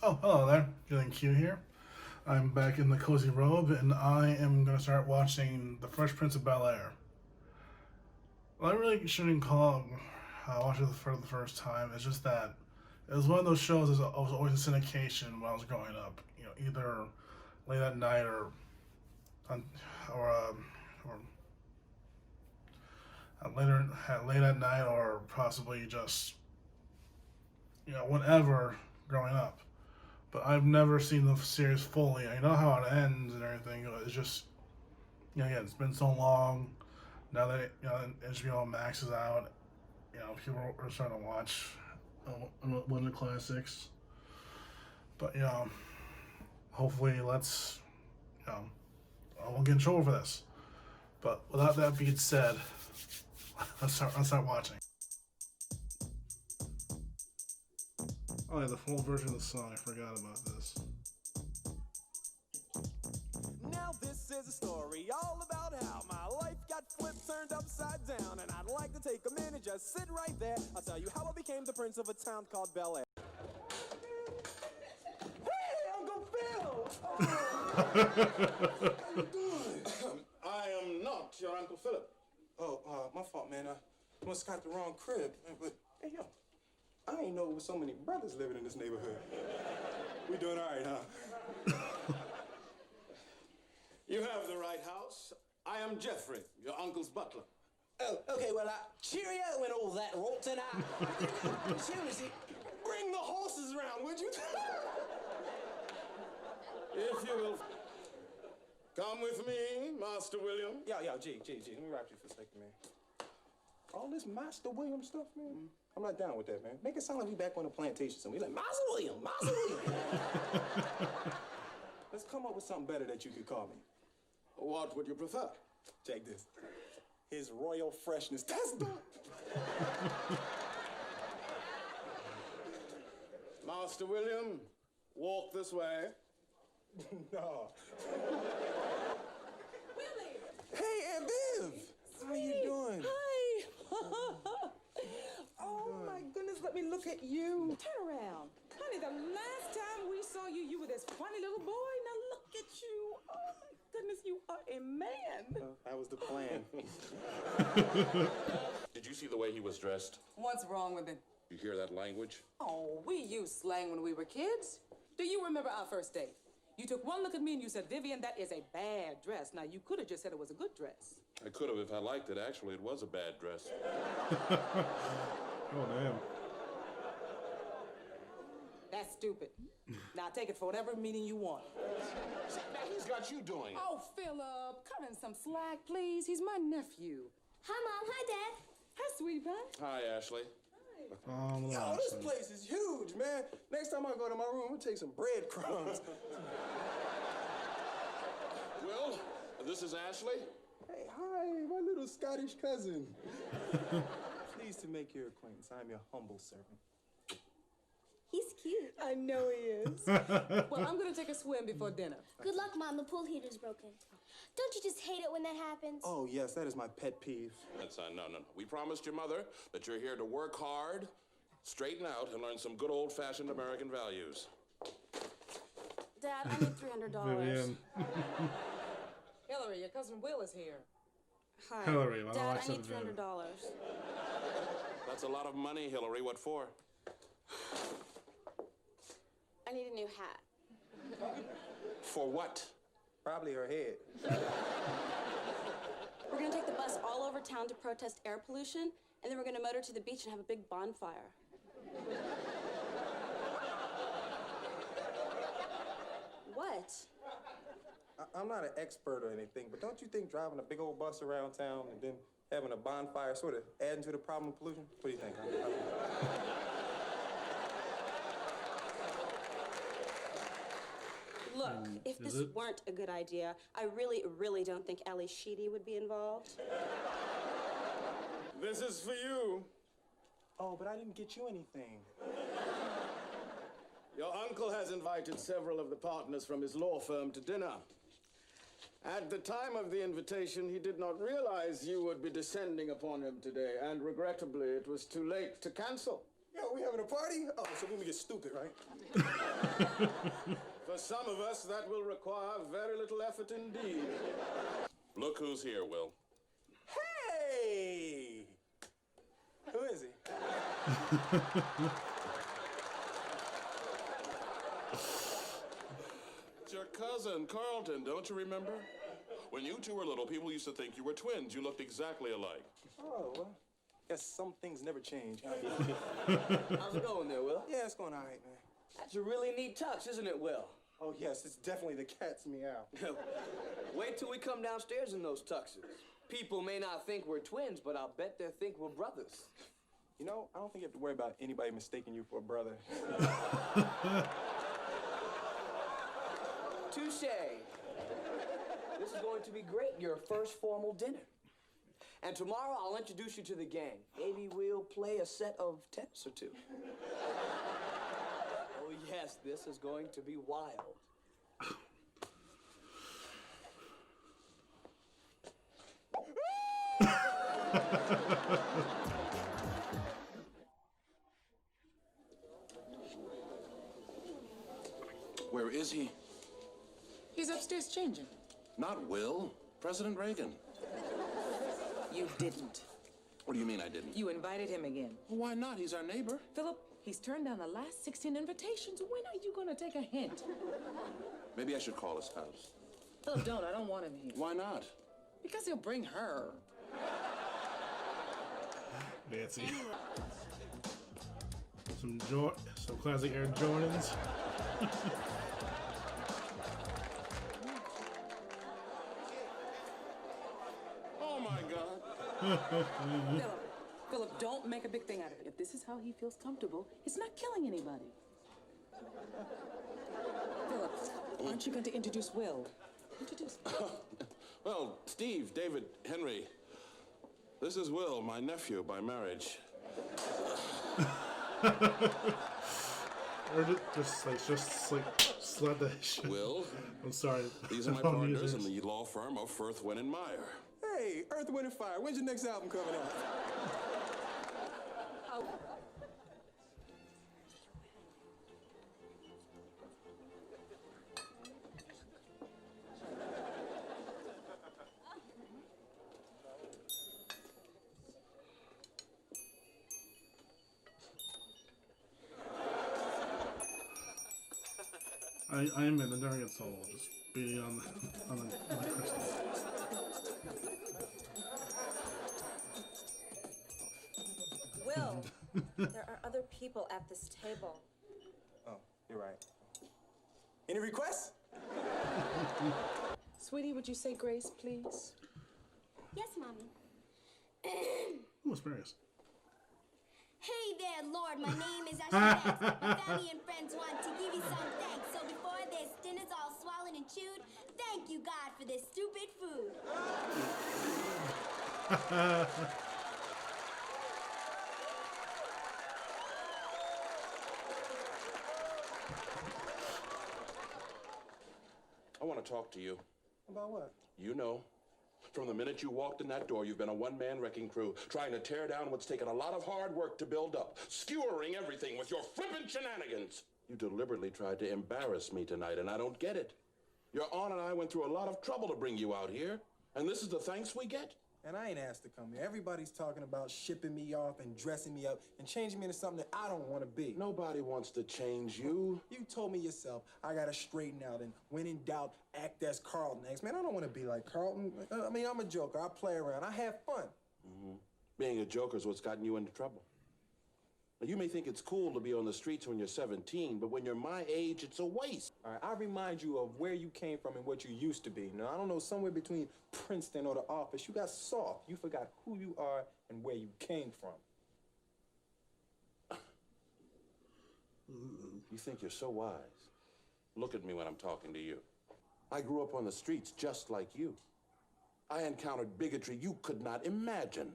Oh, hello there. Feeling cute here. I'm back in the cozy robe, and I am going to start watching The Fresh Prince of Bel-Air. Well, I really shouldn't call it watch it for the first time. It's just that it was one of those shows that was always in syndication when I was growing up. You know, either late at night on, or later late at night, or possibly just whenever growing up. But I've never seen the series fully. I know how it ends and everything. It's just, again, it's been so long. Now that HBO Max is out, people are starting to watch one of the classics. But hopefully, I won't get in trouble for this. But without that being said, let's start watching. Oh yeah, the full version of the song. I forgot about this. Now this is a story all about how my life got flipped, turned upside down, and I'd like to take a minute, just sit right there. I'll tell you how I became the prince of a town called Bel-Air. Hey, Uncle Phil! How you doing? I am not your Uncle Philip. Oh, my fault, man. I must got the wrong crib. But hey, yo, I ain't know there was so many brothers living in this neighborhood. We doing all right, huh? You have the right house. I am Jeffrey, your uncle's butler. Oh, okay, well, cheerio and all that, Rolton. Seriously, bring the horses around, would you? If you will come with me, Master William. Yo, G, let me rap you for a second, man. All this Master William stuff, man, I'm not down with that, man. Make it sound like we back on the plantation somewhere. We like, Master William, Master William. Let's come up with something better that you could call me. What would you prefer? Check this. His royal freshness. That's dope. Master William, walk this way. No. Willie! Hey, Aunt Viv. How you doing? Hi! Oh my goodness, let me look at you. Turn around. Honey, the last time we saw you, you were this funny little boy. Now look at you. Oh my goodness, you are a man. That was the plan. Did you see the way he was dressed? What's wrong with it? You hear that language? Oh, we used slang when we were kids. Do you remember our first date? You took one look at me and you said, Vivian, that is a bad dress. Now, you could have just said it was a good dress. I could have if I liked it. Actually, it was a bad dress. Oh damn. That's stupid. Now, take it for whatever meaning you want. Now he's got you doing it. Oh, Philip, cut in some slack, please. He's my nephew. Hi, Mom. Hi, Dad. Hi, sweet pie. Hi, Ashley. Yo, this place is huge, man. Next time I go to my room, we'll take some breadcrumbs. Will, this is Ashley. Hey, hi, my little Scottish cousin. Pleased to make your acquaintance. I'm your humble servant. He's cute. I know he is. Well, I'm going to take a swim before dinner. Good luck, Mom. The pool heater's broken. Don't you just hate it when that happens? Oh, yes, that is my pet peeve. That's no. We promised your mother that you're here to work hard, straighten out, and learn some good old-fashioned American values. Dad, I need $300. Vivian. Hillary, your cousin Will is here. Hi. Hillary, why don't I Dad, I accept need the $300. That's a lot of money, Hillary. What for? I need a new hat. For what? Probably her head. We're going to take the bus all over town to protest air pollution, and then we're going to motor to the beach and have a big bonfire. What? I'm not an expert or anything, but don't you think driving a big old bus around town and then having a bonfire sort of adding to the problem of pollution? What do you think? Look, if this weren't a good idea, I really don't think Ali Sheedy would be involved. This is for you. Oh, but I didn't get you anything. Your uncle has invited several of the partners from his law firm to dinner. At the time of the invitation, he did not realize you would be descending upon him today, and regrettably, it was too late to cancel. Yo, we having a party? Oh, so we can get stupid, right? For some of us, that will require very little effort indeed. Look who's here, Will. Hey! Who is he? It's your cousin, Carlton, don't you remember? When you two were little, people used to think you were twins. You looked exactly alike. Oh, well, guess some things never change. How's it going there, Will? Yeah, it's going all right, man. That's a really neat tux, isn't it, Will? Oh, yes, it's definitely the cat's meow. Wait till we come downstairs in those tuxes. People may not think we're twins, but I'll bet they think we're brothers. You know, I don't think you have to worry about anybody mistaking you for a brother. Touche. This is going to be great, your first formal dinner. And tomorrow I'll introduce you to the gang. Maybe we'll play a set of tennis or two. Oh yes, this is going to be wild. Where is he? He's upstairs changing. Not Will. President Reagan. You didn't. What do you mean I didn't? You invited him again. Why not? He's our neighbor. Philip, he's turned down the last 16 invitations. When are you going to take a hint? Maybe I should call his house. Philip, don't. I don't want him here. Why not? Because he'll bring her. Nancy. Some classic Air Jordans. Oh my God. Philip, don't make a big thing out of it. If this is how he feels comfortable, it's not killing anybody. Philip, aren't you going to introduce Will? Introduce him. Well, Steve, David, Henry. This is Will, my nephew by marriage. Or just like slap the shit. Will, I'm sorry. these are my partners in the law firm of Firth, Wynn, and Meyer. Hey, Earth, Wind, and Fire, when's your next album coming out? I am in the during it solo, just beating on the crystal. Will, there are other people at this table. Oh, you're right. Any requests? Sweetie, would you say grace, please? Yes, Mommy. Ooh, asparagus. Hey there, Lord, my name is Ashley Banks. My family and friends want to give you some thanks. So before this dinner's all swallowed and chewed, thank you, God, for this stupid food. I want to talk to you. About what? You know. From the minute you walked in that door, you've been a one-man wrecking crew, trying to tear down what's taken a lot of hard work to build up, skewering everything with your flippant shenanigans. You deliberately tried to embarrass me tonight, and I don't get it. Your aunt and I went through a lot of trouble to bring you out here, and this is the thanks we get? And I ain't asked to come here. Everybody's talking about shipping me off and dressing me up and changing me into something that I don't want to be. Nobody wants to change you. You told me yourself I gotta straighten out and when in doubt, act as Carlton acts. Man, I don't want to be like Carlton. I mean, I'm a joker. I play around. I have fun. Mm-hmm. Being a joker is what's gotten you into trouble. Now, you may think it's cool to be on the streets when you're 17, but when you're my age, it's a waste. All right, I remind you of where you came from and what you used to be. Now, I don't know, somewhere between Princeton or the office, you got soft. You forgot who you are and where you came from. You think you're so wise. Look at me when I'm talking to you. I grew up on the streets just like you. I encountered bigotry you could not imagine.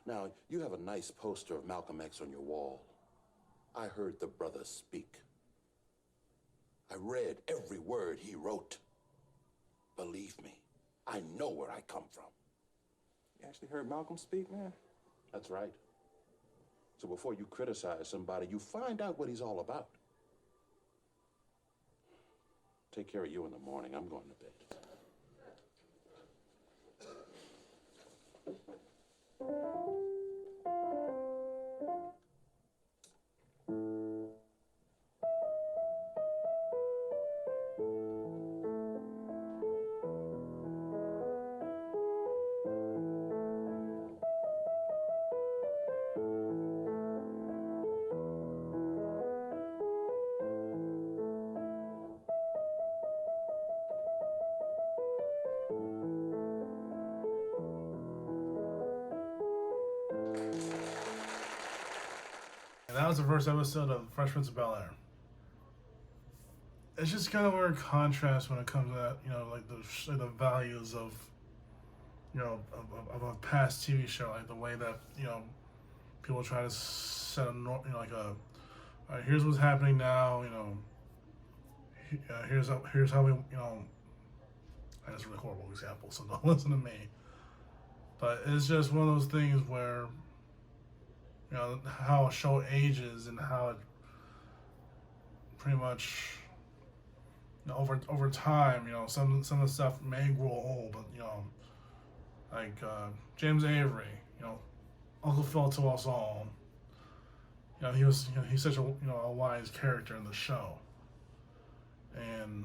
Now, you have a nice poster of Malcolm X on your wall. I heard the brother speak. I read every word he wrote. Believe me, I know where I come from. You actually heard Malcolm speak, man? That's right. So before you criticize somebody, you find out what he's all about. Take care of you in the morning. I'm going to bed. And that was the first episode of Fresh Prince of Bel-Air. It's just kind of weird contrast when it comes to that, you know, like the values of, you know, of a past TV show, like the way that, you know, people try to set a, you know, like a, all right, here's what's happening now, you know, here's how we, you know, that's a really horrible example, so don't listen to me. But it's just one of those things where, you know, how a show ages and how it pretty much, you know, over time, you know, some of the stuff may grow old, but, you know, like James Avery, you know, Uncle Phil to us all. You know, he's such a, you know, a wise character in the show, and,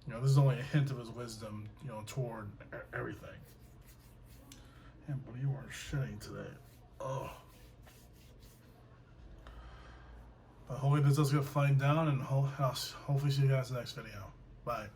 you know, this is only a hint of his wisdom, you know, toward everything. And but you are shitting today. Oh. But hopefully this does get flagged down, and hopefully see you guys in the next video. Bye.